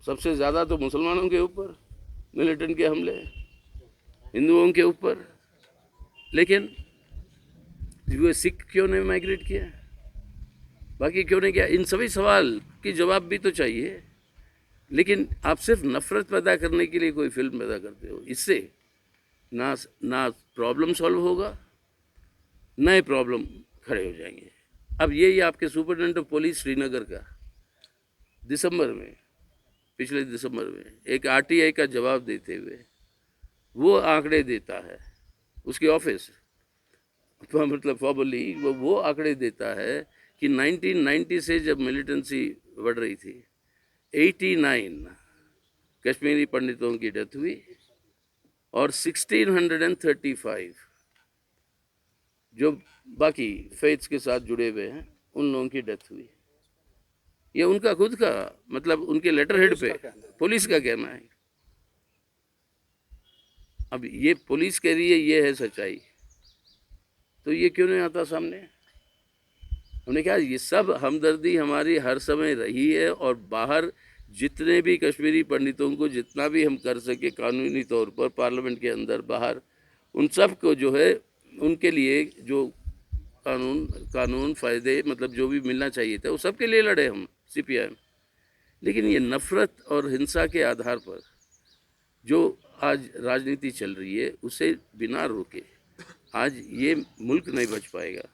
सबसे ज़्यादा तो मुसलमानों के ऊपर मिलिटेंट के हमले, हिंदुओं के ऊपर, लेकिन वो सिख क्यों नहीं माइग्रेट किया, बाकी क्यों नहीं किया? इन सभी सवाल की जवाब भी तो चाहिए। लेकिन आप सिर्फ नफरत पैदा करने के लिए कोई फिल्म पैदा करते हो, इससे ना ना प्रॉब्लम सॉल्व होगा, नए प्रॉब्लम खड़े हो जाएंगे। अब यही आपके सुपरिटेंडेंट ऑफ पुलिस श्रीनगर का दिसंबर में, पिछले दिसंबर में एक आरटीआई का जवाब देते हुए वो आंकड़े देता है, उसकी ऑफिस मतलब फॉर्मली वो आंकड़े देता है कि 1990 से जब मिलिटेंसी बढ़ रही थी, 89 कश्मीरी पंडितों की डेथ हुई और 1635 जो बाकी फेथ्स के साथ जुड़े हुए हैं उन लोगों की डेथ हुई। ये उनका खुद का मतलब उनके लेटर हेड पे पुलिस का कहना है। अब ये पुलिस कह रही है ये है सच्चाई, तो ये क्यों नहीं आता सामने? हमने कहा ये सब हमदर्दी हमारी हर समय रही है, और बाहर जितने भी कश्मीरी पंडितों को जितना भी हम कर सके कानूनी तौर पर, पार्लियामेंट के अंदर बाहर, उन सब को जो है उनके लिए जो कानून फ़ायदे मतलब जो भी मिलना चाहिए था वो सब के लिए लड़े हम सीपीआईएम। लेकिन ये नफ़रत और हिंसा के आधार पर जो आज राजनीति चल रही है उसे बिना रोके आज ये मुल्क नहीं बच पाएगा,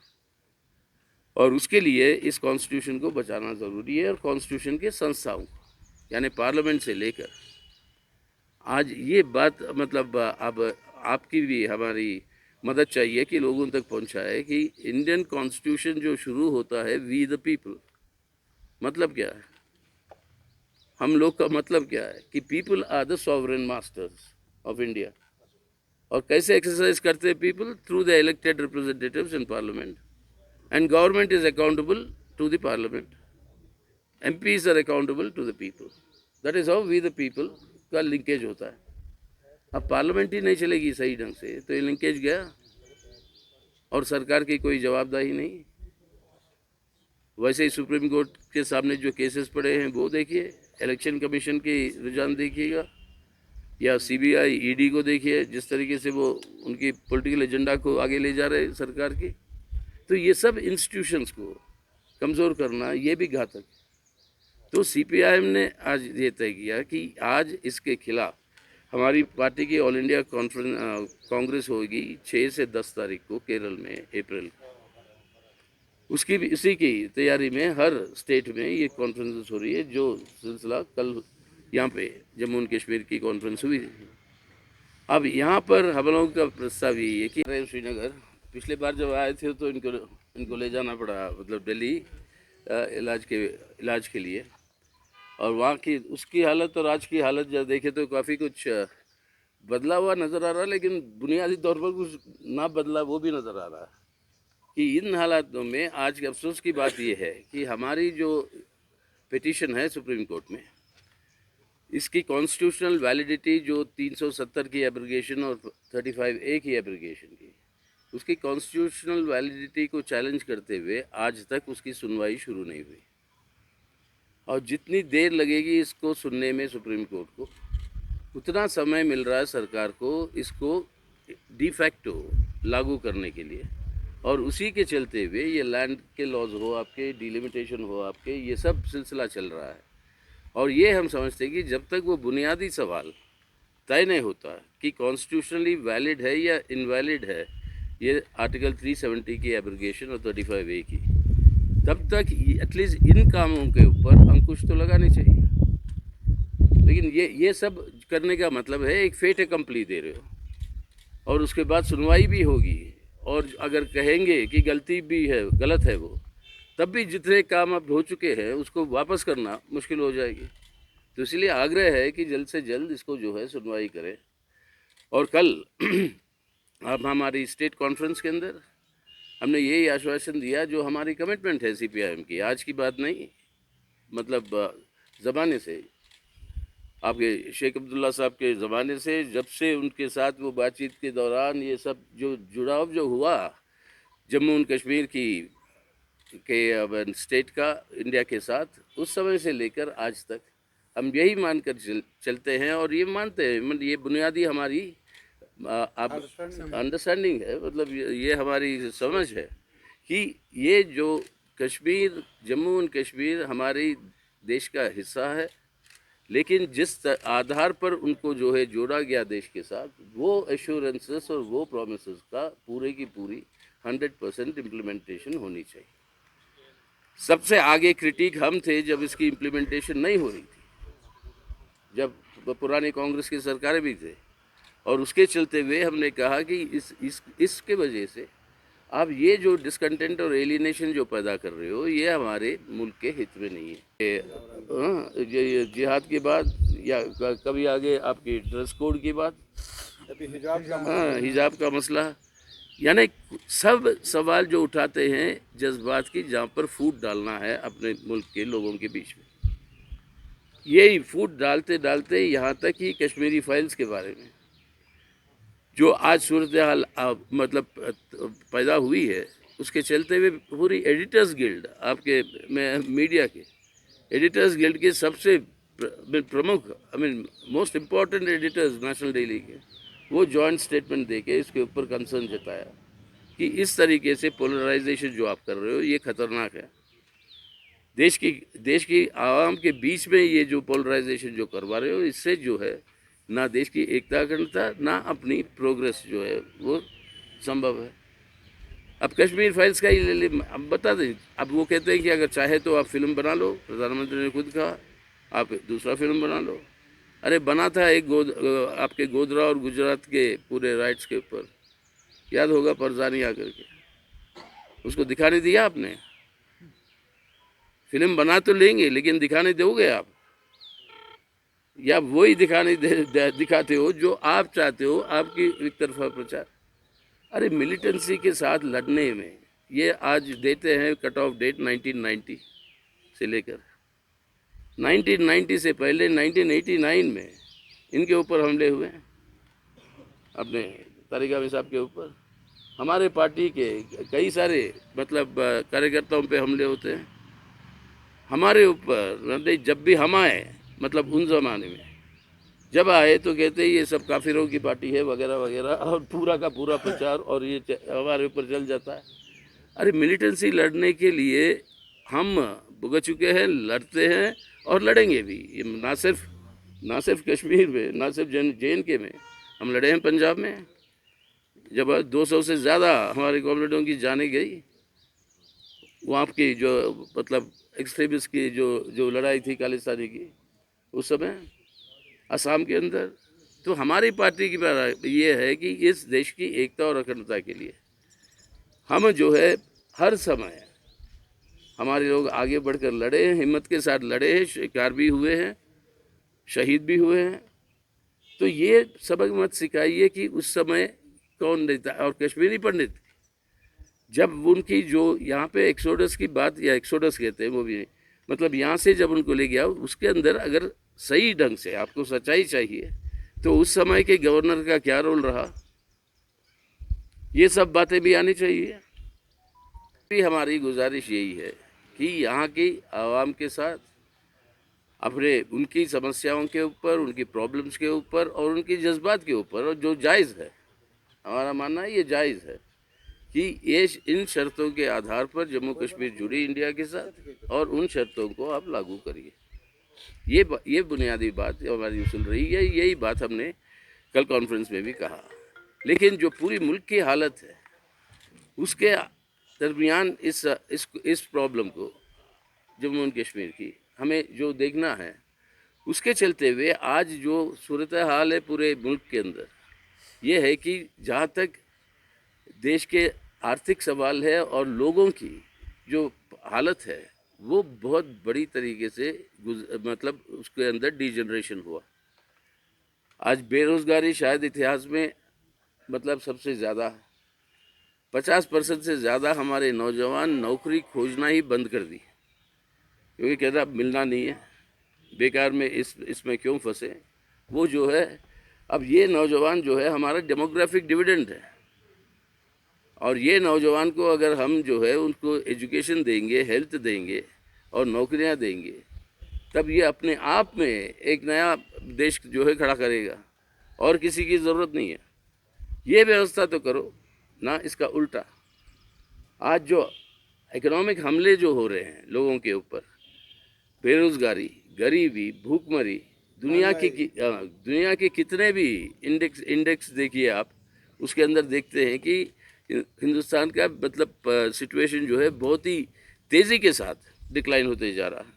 और उसके लिए इस कॉन्स्टिट्यूशन को बचाना ज़रूरी है। और कॉन्स्टिट्यूशन के संस्थाओं यानी पार्लियामेंट से लेकर आज ये बात मतलब अब आपकी भी हमारी मदद चाहिए कि लोगों तक पहुंचाए कि इंडियन कॉन्स्टिट्यूशन जो शुरू होता है वी द पीपल, मतलब क्या है? हम लोग का मतलब क्या है कि people are the sovereign masters of India. और कैसे एक्सरसाइज करते हैं people? Through the elected representatives in parliament, and government is accountable to the parliament, MPs are accountable to the people. That is how we the people का linkage होता है। अब parliament ही नहीं चलेगी सही ढंग से तो ये लिंकेज गया, और सरकार की कोई जवाबदेही नहीं। वैसे ही सुप्रीम कोर्ट के सामने जो केसेस पड़े हैं वो देखिए, इलेक्शन कमीशन की रुझान देखिएगा, या CBI ED को देखिए, जिस तरीके से वो उनकी पॉलिटिकल एजेंडा को आगे ले जा रहे हैं सरकार की। तो ये सब इंस्टीट्यूशंस को कमज़ोर करना ये भी घातक है। तो CPIM ने आज ये तय किया कि आज इसके खिलाफ हमारी पार्टी की ऑल इंडिया कांग्रेस होगी 6 से 10 तारीख को केरल में, अप्रैल। उसकी भी इसी की तैयारी में हर स्टेट में ये कॉन्फ्रेंस हो रही है, जो सिलसिला कल यहाँ पे जम्मू एंड कश्मीर की कॉन्फ्रेंस हुई। अब यहाँ पर हम लोगों का प्रस्ताव ये है कि श्रीनगर पिछले बार जब आए थे तो इनको ले जाना पड़ा मतलब दिल्ली इलाज के लिए, और वहाँ की उसकी हालत और आज की हालत जब देखे तो काफ़ी कुछ बदला हुआ नज़र आ रहा है, लेकिन बुनियादी तौर पर कुछ ना बदला वो भी नज़र आ रहा है। कि इन हालातों में आज के अफसोस की बात यह है कि हमारी जो पिटीशन है सुप्रीम कोर्ट में, इसकी कॉन्स्टिट्यूशनल वैलिडिटी जो 370 की एब्रिगेशन और 35A की एब्रिगेशन की, उसकी कॉन्स्टिट्यूशनल वैलिडिटी को चैलेंज करते हुए आज तक उसकी सुनवाई शुरू नहीं हुई। और जितनी देर लगेगी इसको सुनने में सुप्रीम कोर्ट को, उतना समय मिल रहा है सरकार को इसको डिफैक्टो लागू करने के लिए। और उसी के चलते हुए ये लैंड के लॉज हो आपके, डिलिमिटेशन हो आपके, ये सब सिलसिला चल रहा है। और ये हम समझते हैं कि जब तक वो बुनियादी सवाल तय नहीं होता कि कॉन्स्टिट्यूशनली वैलिड है या इनवैलिड है ये आर्टिकल 370 की एब्रिगेशन और 35A की, तब तक एटलीस्ट इन कामों के ऊपर अंकुश तो लगानी चाहिए। लेकिन ये सब करने का मतलब है एक फेट एकम्पली दे रहे हो, और उसके बाद सुनवाई भी होगी, और अगर कहेंगे कि गलती भी है, गलत है वो, तब भी जितने काम अब हो चुके हैं उसको वापस करना मुश्किल हो जाएगी। तो इसलिए आग्रह है कि जल्द से जल्द इसको जो है सुनवाई करें। और कल अब हमारी स्टेट कॉन्फ्रेंस के अंदर हमने यही आश्वासन दिया जो हमारी कमिटमेंट है CPIM की, आज की बात नहीं, मतलब ज़माने से, आपके शेख अब्दुल्ला साहब के ज़माने से, जब से उनके साथ वो बातचीत के दौरान ये सब जो जुड़ाव जो हुआ जम्मू एंड कश्मीर की के स्टेट का इंडिया के साथ, उस समय से लेकर आज तक हम यही मानकर चलते हैं और ये मानते हैं, मतलब ये बुनियादी हमारी आप अंडरस्टैंडिंग है, मतलब ये हमारी समझ है कि ये जो कश्मीर, जम्मू एंड कश्मीर हमारी देश का हिस्सा है, लेकिन जिस आधार पर उनको जो है जोड़ा गया देश के साथ, वो एश्योरेंसेस और वो प्रोमिसेस का पूरे की पूरी 100% इम्प्लीमेंटेशन होनी चाहिए। सबसे आगे क्रिटिक हम थे जब इसकी इम्प्लीमेंटेशन नहीं हो रही थी, जब पुरानी कांग्रेस की सरकारें भी थे, और उसके चलते हुए हमने कहा कि इसके वजह से आप ये जो डिसकंटेंट और एलिनेशन जो पैदा कर रहे हो, ये हमारे मुल्क के हित में नहीं है। ये जिहाद की बात या कभी आगे आपकी ड्रेस कोड की बात, हिजाब का मसला, यानी सब सवाल जो उठाते हैं जज्बात की, जहाँ पर फूट डालना है अपने मुल्क के लोगों के बीच में, यही फूट डालते डालते यहाँ तक कि कश्मीरी फाइल्स के बारे में जो आज सूरत हाल मतलब पैदा हुई है, उसके चलते हुए पूरी एडिटर्स गिल्ड, आपके मीडिया के एडिटर्स गिल्ड के सबसे प्रमुख, most important editors national daily के, वो जॉइंट स्टेटमेंट देके इसके ऊपर कंसर्न जताया कि इस तरीके से पोलराइजेशन जो आप कर रहे हो ये खतरनाक है। देश की आवाम के बीच में ये जो पोलराइजेशन जो करवा रहे हो, इससे जो है ना देश की एकता अखंडता, ना अपनी प्रोग्रेस जो है वो संभव है। अब कश्मीर फाइल्स का ही ले ले, अब बता दें, अब वो कहते हैं कि अगर चाहे तो आप फिल्म बना लो, प्रधानमंत्री ने खुद कहा आप दूसरा फिल्म बना लो। अरे बना था एक आपके गोधरा और गुजरात के पूरे राइट्स के ऊपर, याद होगा, परजानी आकर के, उसको दिखाने दिया आपने? फिल्म बना तो लेंगे लेकिन दिखाने दोगे आप, या वही दिखाते हो जो आप चाहते हो, आपकी एक तरफा प्रचार। अरे मिलिटेंसी के साथ लड़ने में ये आज देते हैं कट ऑफ डेट 1990 से लेकर 1990 से पहले 1989 में इनके ऊपर हमले हुए हैं, अपने तारिक अमीन साहब के ऊपर, हमारे पार्टी के कई सारे मतलब कार्यकर्ताओं पे हमले होते हैं हमारे ऊपर। जब भी हम आए, मतलब उन ज़माने में जब आए तो कहते ये सब काफिरों की पार्टी है वगैरह वगैरह, और पूरा का पूरा प्रचार, और ये हमारे ऊपर चल जाता है। अरे मिलिटेंसी लड़ने के लिए हम भुगत चुके हैं, लड़ते हैं और लड़ेंगे भी। ये ना सिर्फ कश्मीर में, ना सिर्फ JNK में, हम लड़े हैं पंजाब में, जब 200 से ज़्यादा हमारे कॉमरेडों की जाने गई वहाँ की, जो मतलब एक्सट्रीमिस्ट की जो लड़ाई थी खालिस्तानी की उस समय असम के अंदर। तो हमारी पार्टी की बात ये है कि इस देश की एकता और अखंडता के लिए हम जो है हर समय हमारे लोग आगे बढ़कर लड़े हैं, हिम्मत के साथ लड़े हैं, शिकार भी हुए हैं, शहीद भी हुए हैं। तो ये सबक मत सिखाइए कि उस समय कौन नेता और कश्मीरी पंडित, जब उनकी जो यहाँ पे एक्सोडस की बात, या एक्सोडस कहते हैं वो भी, मतलब यहाँ से जब उनको ले गया, उसके अंदर अगर सही ढंग से आपको सच्चाई चाहिए तो उस समय के गवर्नर का क्या रोल रहा, ये सब बातें भी आनी चाहिए। हमारी गुजारिश यही है कि यहाँ की आवाम के साथ अपने उनकी समस्याओं के ऊपर, उनकी प्रॉब्लम्स के ऊपर और उनकी जज्बात के ऊपर, और जो जायज़ है, हमारा मानना है ये जायज़ है कि ये इन शर्तों के आधार पर जम्मू कश्मीर जुड़ी इंडिया के साथ, और उन शर्तों को आप लागू करिए। ये बुनियादी बात हमारी सुन रही है, यही बात हमने कल कॉन्फ्रेंस में भी कहा। लेकिन जो पूरी मुल्क की हालत है, उसके दरमियान इस प्रॉब्लम को, जम्मू एंड कश्मीर की, हमें जो देखना है, उसके चलते हुए आज जो सूरत हाल है पूरे मुल्क के अंदर, ये है कि जहाँ तक देश के आर्थिक सवाल है और लोगों की जो हालत है, वो बहुत बड़ी तरीके से मतलब उसके अंदर डिजनरेशन हुआ। आज बेरोज़गारी शायद इतिहास में मतलब सबसे ज़्यादा, 50% से ज़्यादा हमारे नौजवान नौकरी खोजना ही बंद कर दी, क्योंकि कहता मिलना नहीं है, बेकार में इसमें क्यों फंसे। वो जो है, अब ये नौजवान जो है हमारा डेमोग्राफिक डिविडेंड है, और ये नौजवान को अगर हम जो है उनको एजुकेशन देंगे, हेल्थ देंगे और नौकरियां देंगे, तब ये अपने आप में एक नया देश जो है खड़ा करेगा, और किसी की ज़रूरत नहीं है। ये व्यवस्था तो करो ना, इसका उल्टा। आज जो इकोनॉमिक हमले जो हो रहे हैं लोगों के ऊपर, बेरोज़गारी, गरीबी, भूखमरी, दुनिया के कितने भी इंडेक्स देखिए आप, उसके अंदर देखते हैं कि हिंदुस्तान का मतलब सिचुएशन जो है बहुत ही तेज़ी के साथ डिक्लाइन होते जा रहा है।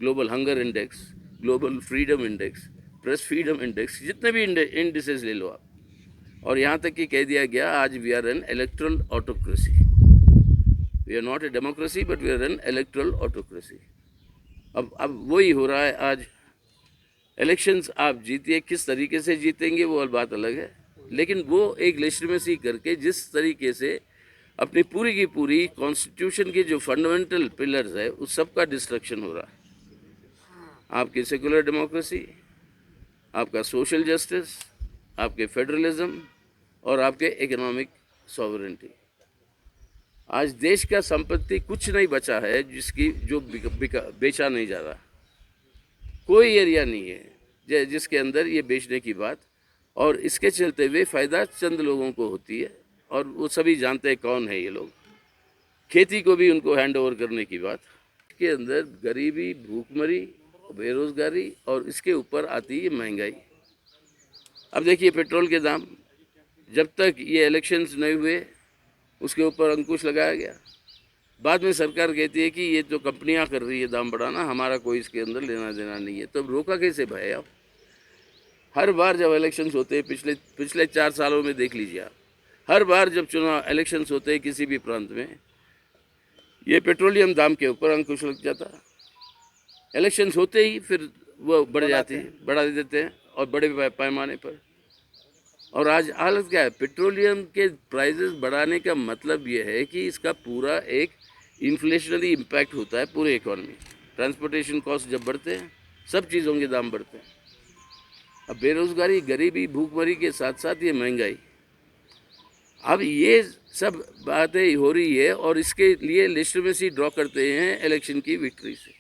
Global hunger index, global freedom index, press freedom index, जितने भी इंडिसेस ले लो आप, और यहाँ तक कि कह दिया गया आज we are an electoral autocracy. We are not a democracy but we are an electoral autocracy. अब वही हो रहा है आज। इलेक्शंस आप जीतिए, किस तरीके से जीतेंगे वो और बात अलग है, लेकिन वो एक लेजिटिमेसी करके जिस तरीके से अपनी पूरी की पूरी कॉन्स्टिट्यूशन के जो फंडामेंटल पिलर्स है उस सब का डिस्ट्रक्शन हो रहा है। आपकी सेकुलर डेमोक्रेसी, आपका सोशल जस्टिस, आपके फेडरलिज्म और आपके इकोनॉमिक सॉवरेंटी। आज देश का संपत्ति कुछ नहीं बचा है जिसकी जो बेचा नहीं जा रहा। कोई एरिया नहीं है जिसके अंदर ये बेचने की बात, और इसके चलते हुए फ़ायदा चंद लोगों को होती है, और वो सभी जानते हैं कौन है ये लोग। खेती को भी उनको हैंड ओवर करने की बात। इसके अंदर गरीबी, भूखमरी, बेरोज़गारी, और इसके ऊपर आती है महंगाई। अब देखिए पेट्रोल के दाम, जब तक ये इलेक्शंस नहीं हुए उसके ऊपर अंकुश लगाया गया। बाद में सरकार कहती है कि ये जो कंपनियां कर रही है दाम बढ़ाना, हमारा कोई इसके अंदर लेना देना नहीं है। तो रोका कैसे भाई आप? हर बार जब इलेक्शंस होते हैं, पिछले 4 सालों में देख लीजिए आप, हर बार जब चुनाव इलेक्शंस होते हैं किसी भी प्रांत में, ये पेट्रोलियम दाम के ऊपर अंकुश लग जाता है। इलेक्शंस होते ही फिर वो बढ़ जाती है, बढ़ा देते हैं, और बड़े पैमाने पर। और आज हालत क्या है? पेट्रोलियम के प्राइसेस बढ़ाने का मतलब ये है कि इसका पूरा एक इन्फ्लेशनरी इम्पैक्ट होता है पूरे इकोनॉमी। ट्रांसपोर्टेशन कॉस्ट जब बढ़ते हैं, सब चीज़ों के दाम बढ़ते हैं। अब बेरोज़गारी, गरीबी, भूखमरी के साथ साथ ये महंगाई, अब ये सब बातें हो रही है, और इसके लिए लेजिटिमेसी ड्रॉ करते हैं इलेक्शन की विक्ट्री से।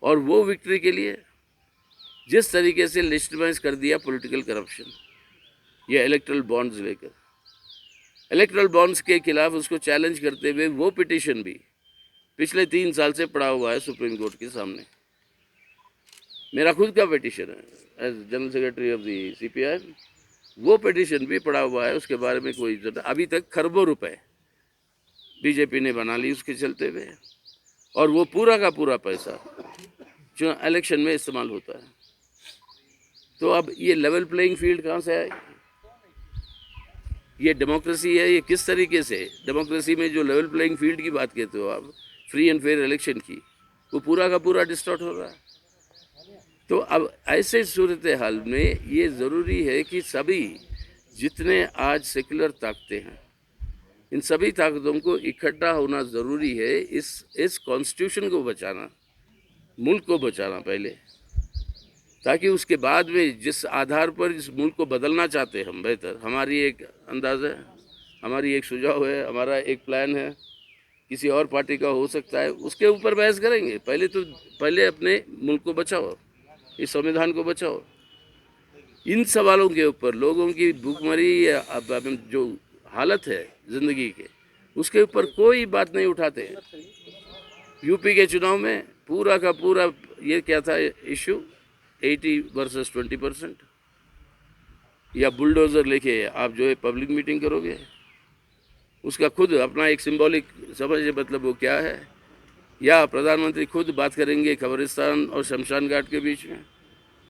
और वो विक्ट्री के लिए जिस तरीके से लेजिटिमाइज कर दिया पॉलिटिकल करप्शन, ये इलेक्ट्रल बॉन्ड्स लेकर, इलेक्ट्रल बॉन्ड्स के खिलाफ उसको चैलेंज करते हुए वो पिटीशन भी पिछले 3 साल से पड़ा हुआ है सुप्रीम कोर्ट के सामने। मेरा खुद का पिटीशन है as general secretary of the CPI, वो पिटीशन भी पड़ा हुआ है। उसके बारे में कोई इज्जत, अभी तक खरबों रुपए बीजेपी ने बना ली उसके चलते हुए, और वो पूरा का पूरा पैसा जो इलेक्शन में इस्तेमाल होता है। तो अब ये लेवल प्लेइंग फील्ड कहाँ से आएगी? ये डेमोक्रेसी है? ये किस तरीके से डेमोक्रेसी में जो लेवल प्लेइंग फील्ड की बात कहते हो आप, फ्री एंड फेयर इलेक्शन की, वो पूरा का पूरा डिस्टॉर्ट हो रहा है। तो अब ऐसे सूरत हाल में ये ज़रूरी है कि सभी जितने आज सेकुलर ताकतें हैं, इन सभी ताकतों को इकट्ठा होना ज़रूरी है। इस कॉन्स्टिट्यूशन को बचाना, मुल्क को बचाना पहले, ताकि उसके बाद में जिस आधार पर इस मुल्क को बदलना चाहते हैं हम बेहतर, हमारी एक अंदाज़ है, हमारी एक सुझाव है, हमारा एक प्लान है, किसी और पार्टी का हो सकता है, उसके ऊपर बहस करेंगे। पहले अपने मुल्क को बचाओ, इस संविधान को बचाओ। इन सवालों के ऊपर लोगों की भूखमरी या जो हालत है ज़िंदगी के, उसके ऊपर कोई बात नहीं उठाते हैं। यूपी के चुनाव में पूरा का पूरा ये क्या था इशू, 80 वर्सेस 20%, या बुलडोज़र लेके आप जो है पब्लिक मीटिंग करोगे, उसका खुद अपना एक सिंबॉलिक समझिए मतलब वो क्या है, या प्रधानमंत्री खुद बात करेंगे कब्रिस्तान और शमशान घाट के बीच में।